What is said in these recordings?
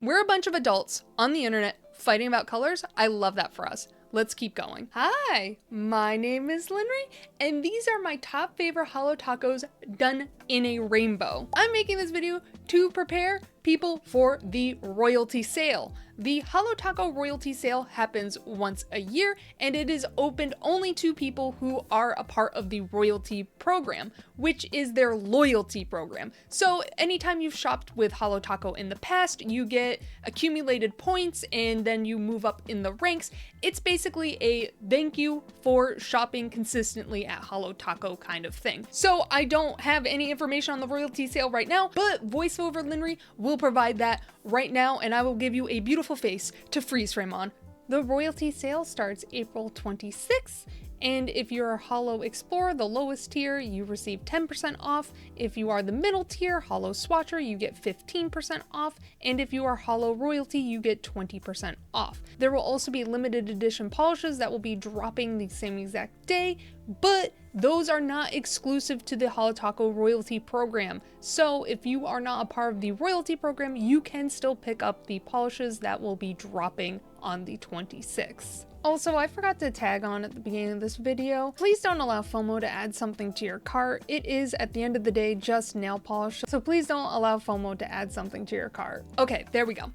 We're a bunch of adults on the internet fighting about colors. I love that for us. Let's keep going. Hi, my name is Linry, and these are my top favorite HoloTacos done in a rainbow. I'm making this video to prepare people for the royalty sale. The HoloTaco royalty sale happens once a year, and it is opened only to people who are a part of the royalty program, which is their loyalty program. So anytime you've shopped with HoloTaco in the past, you get accumulated points and then you move up in the ranks. It's basically a thank you for shopping consistently at HoloTaco kind of thing. So I don't have any information on the royalty sale right now, but VoiceOver Linry will provide that right now, and I will give you a beautiful face to freeze frame on. The royalty sale starts April 26th, and if you're a Holo Explorer, the lowest tier, you receive 10% off. If you are the middle tier, Holo Swatcher, you get 15% off. And if you are Holo Royalty, you get 20% off. There will also be limited edition polishes that will be dropping the same exact day, but those are not exclusive to the HoloTaco royalty program. So if you are not a part of the royalty program, you can still pick up the polishes that will be dropping on the 26th. Also, I forgot to tag on at the beginning of this video. Please don't allow FOMO to add something to your cart. It is, at the end of the day, just nail polish. So please don't allow FOMO to add something to your cart. Okay, there we go.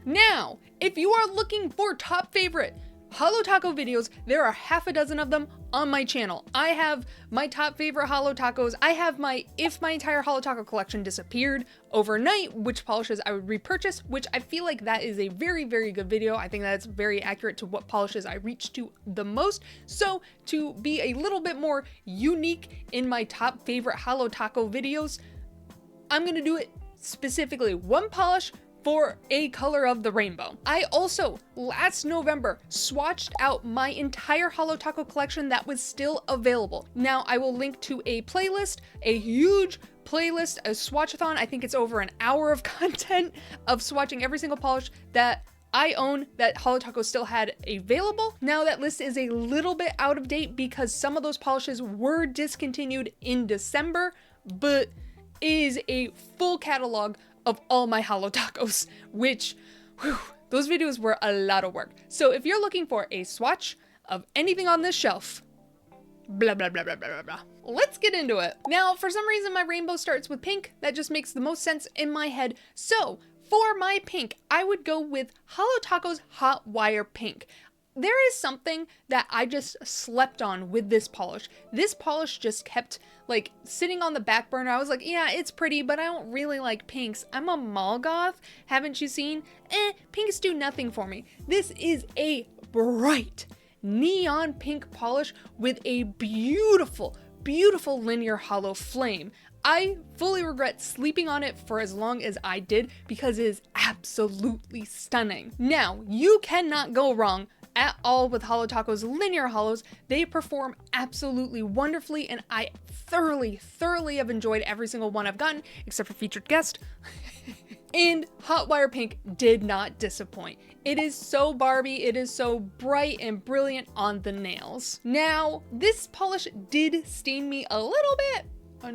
Now, if you are looking for top favorite HoloTaco videos, there are half a dozen of them on my channel. I have my top favorite HoloTacos. I have my if my entire HoloTaco collection disappeared overnight, which polishes I would repurchase, which I feel like that is a very, very good video. I think that's very accurate to what polishes I reach to the most. So to be a little bit more unique in my top favorite HoloTaco videos, I'm gonna do it specifically one polish for a color of the rainbow. I also, last November, swatched out my entire HoloTaco collection that was still available. Now, I will link to a playlist, a huge playlist, a Swatch-A-Thon. I think it's over an hour of content of swatching every single polish that I own that HoloTaco still had available. Now that list is a little bit out of date because some of those polishes were discontinued in December, but it is a full catalog of all my HoloTacos, which, whew, those videos were a lot of work. So if you're looking for a swatch of anything on this shelf, blah, blah, blah, blah, blah, blah, blah. Let's get into it. Now, for some reason, my rainbow starts with pink. That just makes the most sense in my head. So for my pink, I would go with HoloTaco's Hot Wire Pink. There is something that I just slept on with this polish. This polish just kept like sitting on the back burner. I was like, yeah, it's pretty, but I don't really like pinks. I'm a mall goth. Haven't you seen? Pinks do nothing for me. This is a bright neon pink polish with a beautiful, beautiful linear hollow flame. I fully regret sleeping on it for as long as I did because it is absolutely stunning. Now, you cannot go wrong at all with HoloTaco's linear hollows. They perform absolutely wonderfully, and I thoroughly have enjoyed every single one I've gotten, except for featured guest. And Hot Wire Pink did not disappoint. It is so Barbie, it is so bright and brilliant on the nails. Now, this polish did stain me a little bit,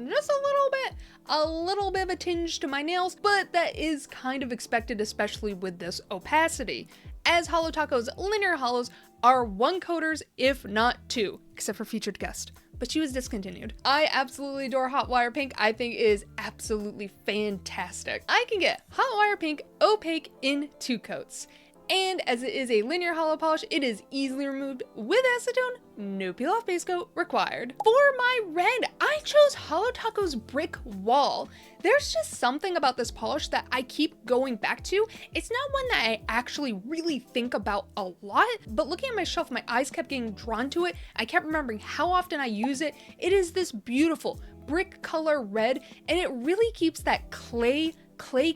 just a little bit of a tinge to my nails, but that is kind of expected, especially with this opacity, as HoloTaco's linear hollows are one coaters, if not two, except for featured guest, but she was discontinued. I absolutely adore Hot Wire Pink. I think it is absolutely fantastic. I can get Hot Wire Pink opaque in 2 coats. And as it is a linear hollow polish, it is easily removed with acetone, no peel off base coat required. For my red, I chose HoloTaco's Brick Wall. There's just something about this polish that I keep going back to. It's not one that I actually really think about a lot, but looking at my shelf, my eyes kept getting drawn to it. I kept remembering how often I use it. It is this beautiful brick color red, and it really keeps that clay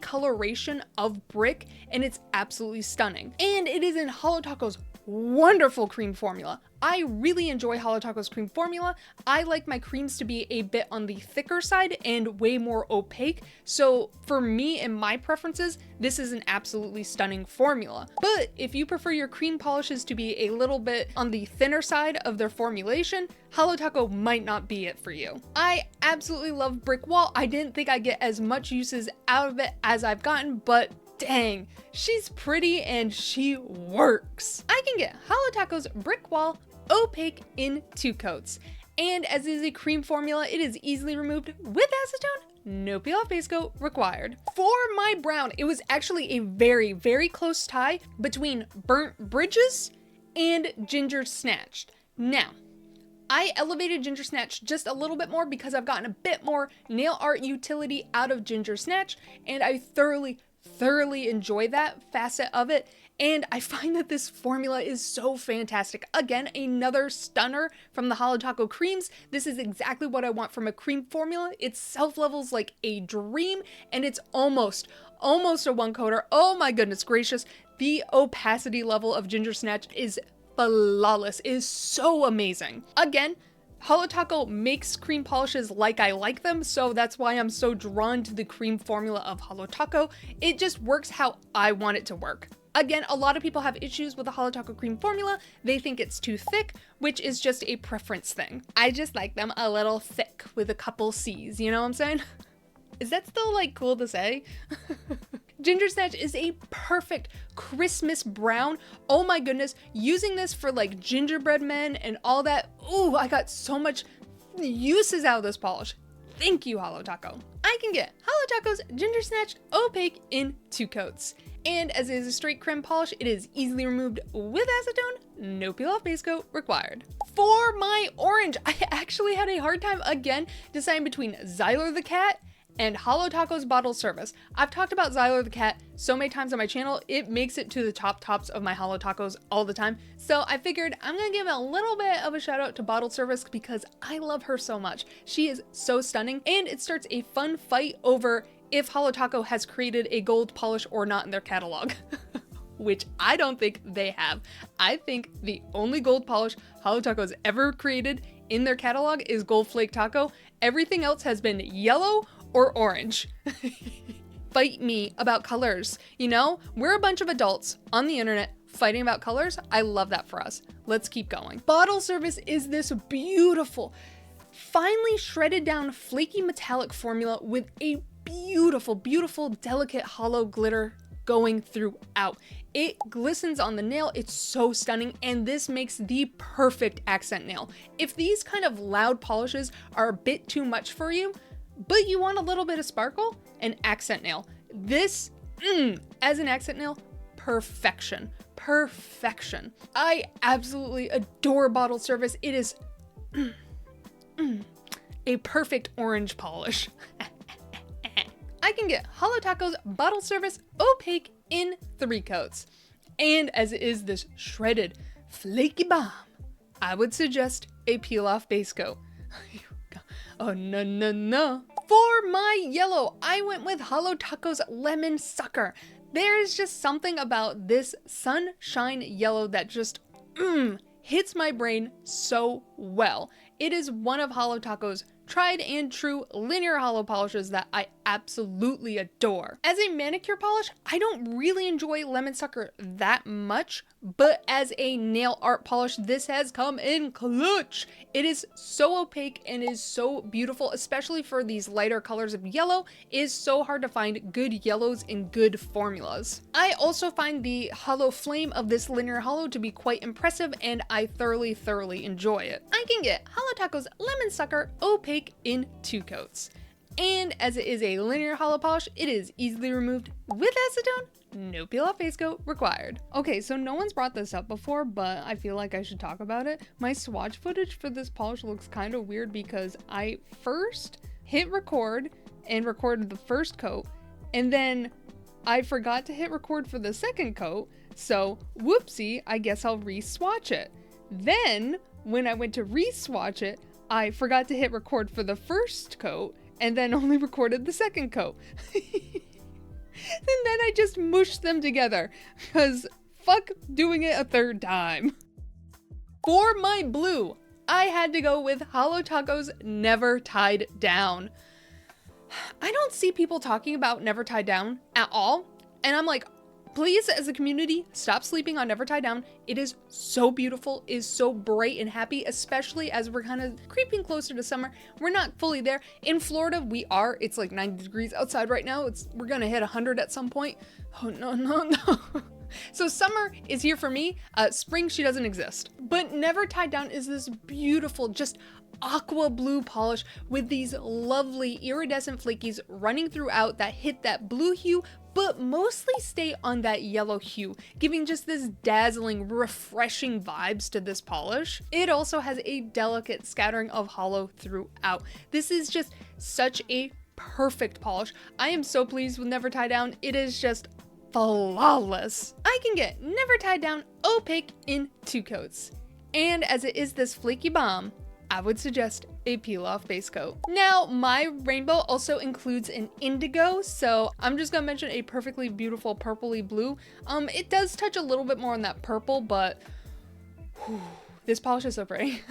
coloration of brick, and it's absolutely stunning. And it is in HoloTaco's wonderful cream formula. I really enjoy HoloTaco's cream formula. I like my creams to be a bit on the thicker side and way more opaque. So for me and my preferences, this is an absolutely stunning formula. But if you prefer your cream polishes to be a little bit on the thinner side of their formulation, HoloTaco might not be it for you. I absolutely love Brick Wall. I didn't think I'd get as much uses out of it as I've gotten, but Dang, she's pretty and she works. I can get HoloTaco's Brick Wall Opaque in 2 coats. And as it is a cream formula, it is easily removed with acetone. No peel off base coat required. For my brown, it was actually a very, very close tie between Burnt Bridges and Ginger Snatched. Now, I elevated Ginger Snatch just a little bit more because I've gotten a bit more nail art utility out of Ginger Snatch, and I thoroughly enjoy that facet of it. And I find that this formula is so fantastic. Again, another stunner from the HoloTaco creams. This is exactly what I want from a cream formula. It self-levels like a dream, and it's almost a one coater. Oh my goodness gracious. The opacity level of Ginger Snatch is flawless. It is so amazing. Again, HoloTaco makes cream polishes like I like them, so that's why I'm so drawn to the cream formula of HoloTaco. It just works how I want it to work. Again, a lot of people have issues with the HoloTaco cream formula. They think it's too thick, which is just a preference thing. I just like them a little thick with a couple C's, you know what I'm saying? Is that still like cool to say? Ginger Snatch is a perfect Christmas brown. Oh my goodness, using this for like gingerbread men and all that. Ooh, I got so much uses out of this polish. Thank you, HoloTaco. I can get HoloTaco's Ginger Snatch Opaque in 2 coats. And as it is a straight creme polish, it is easily removed with acetone, no peel off base coat required. For my orange, I actually had a hard time again deciding between Xyler the Cat and HoloTaco's Bottle Service. I've talked about Xyler the Cat so many times on my channel, it makes it to the tops of my HoloTacos all the time. So I figured I'm gonna give a little bit of a shout out to Bottle Service because I love her so much. She is so stunning, and it starts a fun fight over if HoloTaco has created a gold polish or not in their catalog. Which I don't think they have. I think the only gold polish HoloTaco has ever created in their catalog is Gold Flake Taco. Everything else has been yellow or orange. Fight me about colors. You know, we're a bunch of adults on the internet fighting about colors. I love that for us. Let's keep going. Bottle Service is this beautiful, finely shredded down flaky metallic formula with a beautiful, delicate hollow glitter going throughout. It glistens on the nail. It's so stunning, and this makes the perfect accent nail. If these kind of loud polishes are a bit too much for you, but you want a little bit of sparkle, an accent nail. This, as an accent nail, perfection. I absolutely adore Bottle Service. It is a perfect orange polish. I can get HoloTaco's Bottle Service Opaque in 3 coats. And as it is this shredded, flaky bomb, I would suggest a peel-off base coat. Oh, no. For my yellow, I went with HoloTaco's Lemon Sucker. There is just something about this sunshine yellow that just hits my brain so well. It is one of HoloTaco's tried and true linear holo polishes that I absolutely adore. As a manicure polish, I don't really enjoy Lemon Sucker that much, but as a nail art polish, this has come in clutch. It is so opaque and is so beautiful, especially for these lighter colors of yellow. It is so hard to find good yellows in good formulas. I also find the hollow flame of this linear holo to be quite impressive, and I thoroughly enjoy it. I can get HoloTaco's Lemon Sucker Opaque in 2 coats. And as it is a linear holo polish, it is easily removed with acetone, no peel off base coat required. Okay, so no one's brought this up before, but I feel like I should talk about it. My swatch footage for this polish looks kind of weird because I first hit record and recorded the first coat, and then I forgot to hit record for the second coat, so whoopsie, I guess I'll re-swatch it. Then, when I went to re-swatch it, I forgot to hit record for the first coat, and then only recorded the second coat. And then I just mushed them together, because fuck doing it a third time. For my blue, I had to go with HoloTaco's Never Tied Down. I don't see people talking about Never Tied Down at all, and I'm like, Please, as a community, stop sleeping on Never Tie Down. It is so beautiful, is so bright and happy, especially as we're kind of creeping closer to summer. We're not fully there. In Florida, we are. It's like 90 degrees outside right now. We're gonna hit 100 at some point. Oh, no, no, no. So summer is here for me. Spring, she doesn't exist. But Never Tied Down is this beautiful, just aqua blue polish with these lovely iridescent flakies running throughout that hit that blue hue, but mostly stay on that yellow hue, giving just this dazzling, refreshing vibes to this polish. It also has a delicate scattering of holo throughout. This is just such a perfect polish. I am so pleased with Never Tie Down. It is just flawless. I can get Never Tied Down Opaque in 2 coats. And as it is this flaky bomb, I would suggest a peel off base coat. Now, my rainbow also includes an indigo, so I'm just gonna mention a perfectly beautiful purpley blue. It does touch a little bit more on that purple, but whew, this polish is so pretty.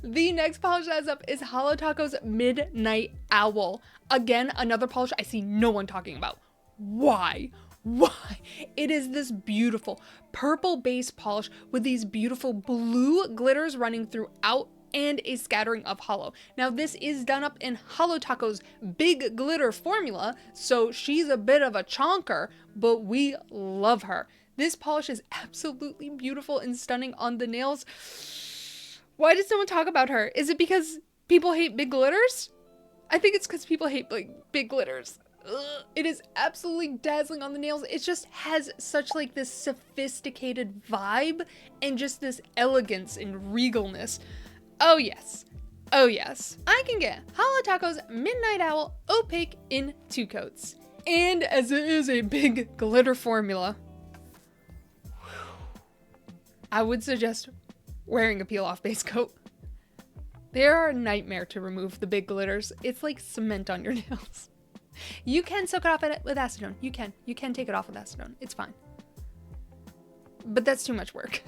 The next polish that's up is HoloTaco's Midnight Owl. Again, another polish I see no one talking about. Why? Why? It is this beautiful purple base polish with these beautiful blue glitters running throughout and a scattering of holo. Now this is done up in HoloTaco's big glitter formula, so she's a bit of a chonker, but we love her. This polish is absolutely beautiful and stunning on the nails. Why does no one talk about her? Is it because people hate big glitters? I think it's because people hate like big glitters. Ugh. It is absolutely dazzling on the nails. It just has such like this sophisticated vibe and just this elegance and regalness. Oh yes. Oh yes. I can get HoloTaco's Midnight Owl Opaque in 2 coats. And as it is a big glitter formula, I would suggest wearing a peel off base coat. They are a nightmare to remove the big glitters. It's like cement on your nails. You can soak it off with acetone. You can take it off with acetone. It's fine. But that's too much work.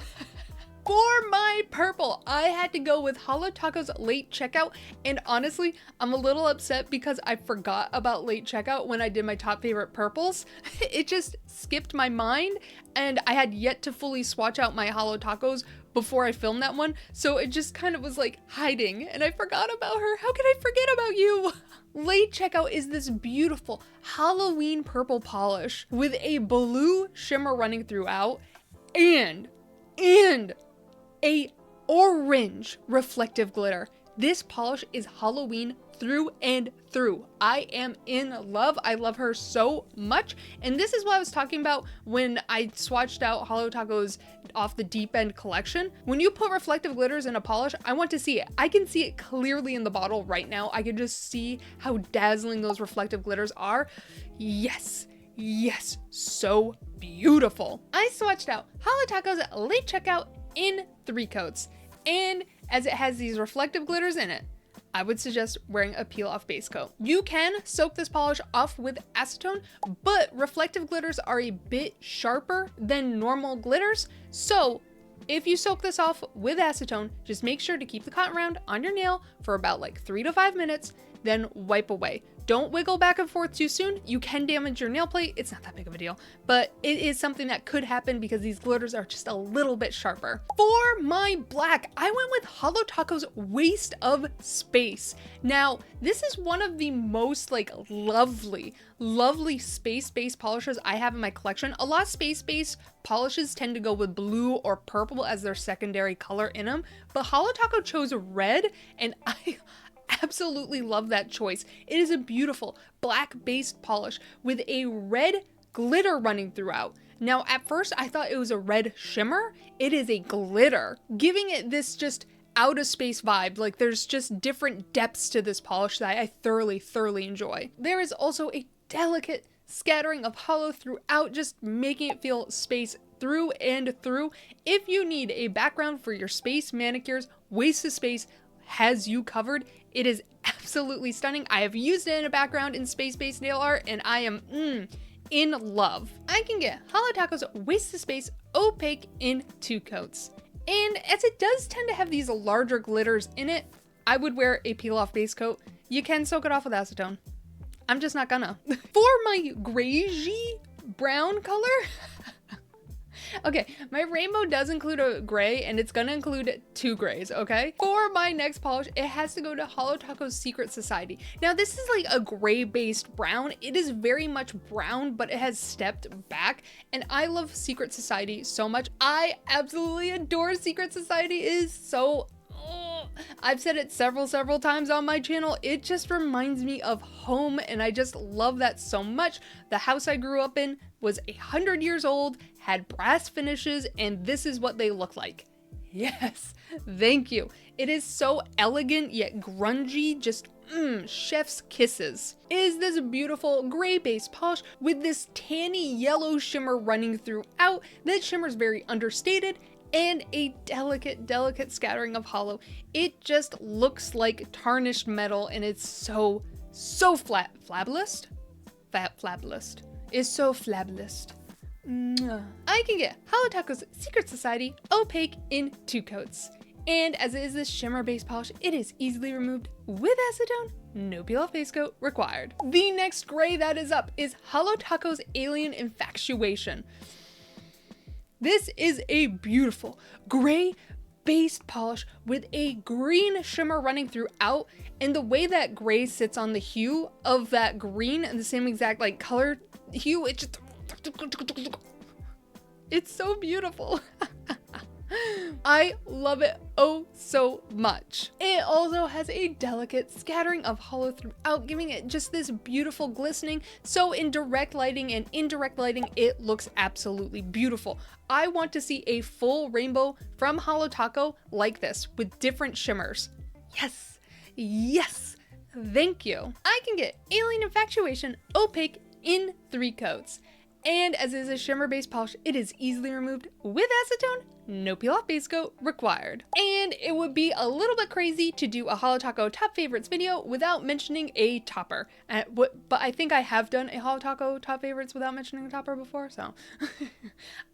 For my purple, I had to go with HoloTaco's Late Checkout, and honestly, I'm a little upset because I forgot about Late Checkout when I did my top favorite purples. It just skipped my mind, and I had yet to fully swatch out my HoloTacos before I filmed that one, so it just kind of was like hiding, and I forgot about her. How could I forget about you? Late Checkout is this beautiful Halloween purple polish with a blue shimmer running throughout, and a orange reflective glitter. This polish is Halloween through and through. I am in love. I love her so much. And this is what I was talking about when I swatched out HoloTaco's Off the Deep End collection. When you put reflective glitters in a polish, I want to see it. I can see it clearly in the bottle right now. I can just see how dazzling those reflective glitters are. Yes. Yes, so beautiful. I swatched out HoloTaco's Late Checkout in 3 coats, and as it has these reflective glitters in it, I would suggest wearing a peel off base coat. You can soak this polish off with acetone, but reflective glitters are a bit sharper than normal glitters, so if you soak this off with acetone, just make sure to keep the cotton round on your nail for about like 3 to 5 minutes, then wipe away. Don't wiggle back and forth too soon. You can damage your nail plate. It's not that big of a deal, but it is something that could happen because these glitters are just a little bit sharper. For my black, I went with HoloTaco's Waste of Space. Now, this is one of the most like lovely space-based polishes I have in my collection. A lot of space-based polishes tend to go with blue or purple as their secondary color in them, but HoloTaco chose red, and I absolutely love that choice. It is a beautiful black based polish with a red glitter running throughout. Now at first I thought it was a red shimmer. It is a glitter, giving it this just out of space vibe. Like there's just different depths to this polish that I thoroughly enjoy. There is also a delicate scattering of holo throughout, just making it feel space through and through. If you need a background for your space manicures, Waste of Space has you covered. It is absolutely stunning. I have used it in a background in space-based nail art, and I am in love. I can get HoloTaco's Waste of Space Opaque in 2 coats. And as it does tend to have these larger glitters in it, I would wear a peel-off base coat. You can soak it off with acetone. I'm just not gonna. For my grayish brown color, Okay, my rainbow does include a gray, and it's gonna include 2 grays, okay? For my next polish, it has to go to HoloTaco's Secret Society. Now, this is like a gray-based brown. It is very much brown, but it has stepped back, and I love Secret Society so much. I absolutely adore Secret Society. It is so... I've said it several times on my channel. It just reminds me of home, and I just love that so much. The house I grew up in was 100 years old, had brass finishes, and this is what they look like. Yes, thank you. It is so elegant yet grungy, just chef's kisses. It is this beautiful gray base polish with this tanny yellow shimmer running throughout. That shimmer is very understated, and a delicate scattering of holo. It just looks like tarnished metal, and it's so flabulous. It's so flabulous. I can get HoloTaco's Secret Society Opaque in 2 coats. And as it is this shimmer base polish, it is easily removed with acetone. No peel off base coat required. The next gray that is up is HoloTaco's Alien Infatuation. This is a beautiful gray base polish with a green shimmer running throughout, and the way that gray sits on the hue of that green and the same exact like color hue, it's so beautiful. I love it oh so much. It also has a delicate scattering of holo throughout, giving it just this beautiful glistening. So in direct lighting and indirect lighting, it looks absolutely beautiful. I want to see a full rainbow from HoloTaco like this with different shimmers. Yes, thank you. I can get Alien Infatuation Opaque in 3 coats. And as it is a shimmer base polish, it is easily removed with acetone. No peel off base coat required. And it would be a little bit crazy to do a HoloTaco top favorites video without mentioning a topper. But I think I have done a HoloTaco top favorites without mentioning a topper before, so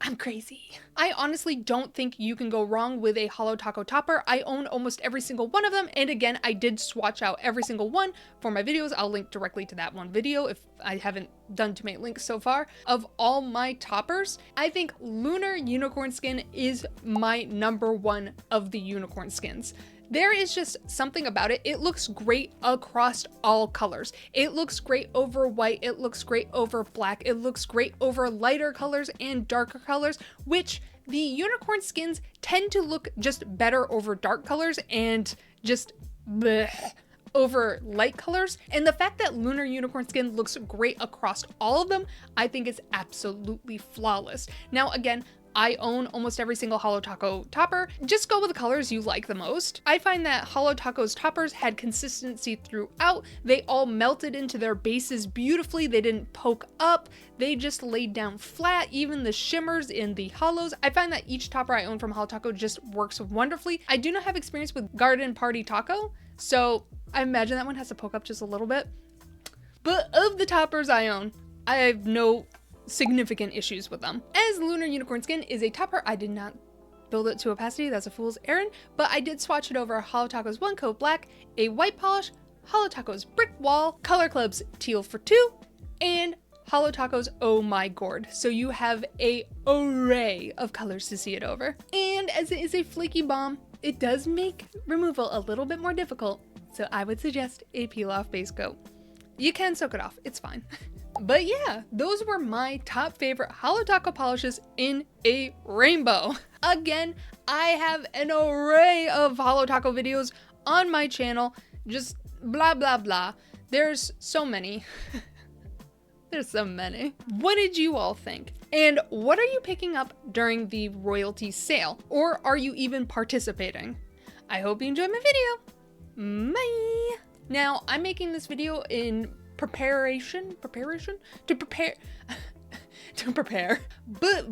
I'm crazy. I honestly don't think you can go wrong with a HoloTaco topper. I own almost every single one of them, and again, I did swatch out every single one for my videos. I'll link directly to that one video if I haven't done too many links so far. Of all my toppers, I think Lunar Unicorn Skin is my #1 of the unicorn skins. There is just something about it. It looks great across all colors. It looks great over white. It looks great over black. It looks great over lighter colors and darker colors, which the unicorn skins tend to look just better over dark colors and just bleh over light colors. And the fact that Lunar Unicorn Skin looks great across all of them, I think is absolutely flawless. Now, again, I own almost every single HoloTaco topper. Just go with the colors you like the most. I find that HoloTaco's toppers had consistency throughout. They all melted into their bases beautifully. They didn't poke up. They just laid down flat. Even the shimmers in the holos. I find that each topper I own from HoloTaco just works wonderfully. I do not have experience with Garden Party Taco, so I imagine that one has to poke up just a little bit. But of the toppers I own, I have no significant issues with them. As Lunar Unicorn Skin is a topper, I did not build it to opacity, that's a fool's errand, but I did swatch it over HoloTaco's 1 coat black, a white polish, HoloTaco's brick wall, Color Club's teal for 2, and HoloTaco's Oh My Gourd. So you have a array of colors to see it over. And as it is a flaky bomb, it does make removal a little bit more difficult, so I would suggest a peel off base coat. You can soak it off, it's fine. But yeah, those were my top favorite HoloTaco polishes in a rainbow. Again, I have an array of HoloTaco videos on my channel, just blah blah blah. There's so many. There's so many. What did you all think? And what are you picking up during the royalty sale? Or are you even participating? I hope you enjoyed my video. Bye! Now, I'm making this video in preparation to prepare but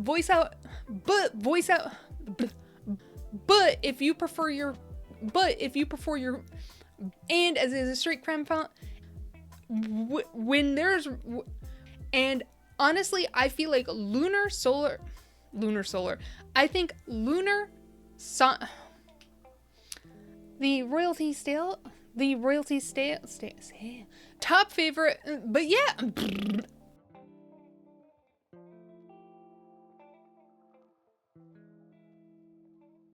if you prefer your and as is a straight creme font, when there's, and honestly I feel like lunar solar I think lunar sun, the royalty stale top favorite, but yeah,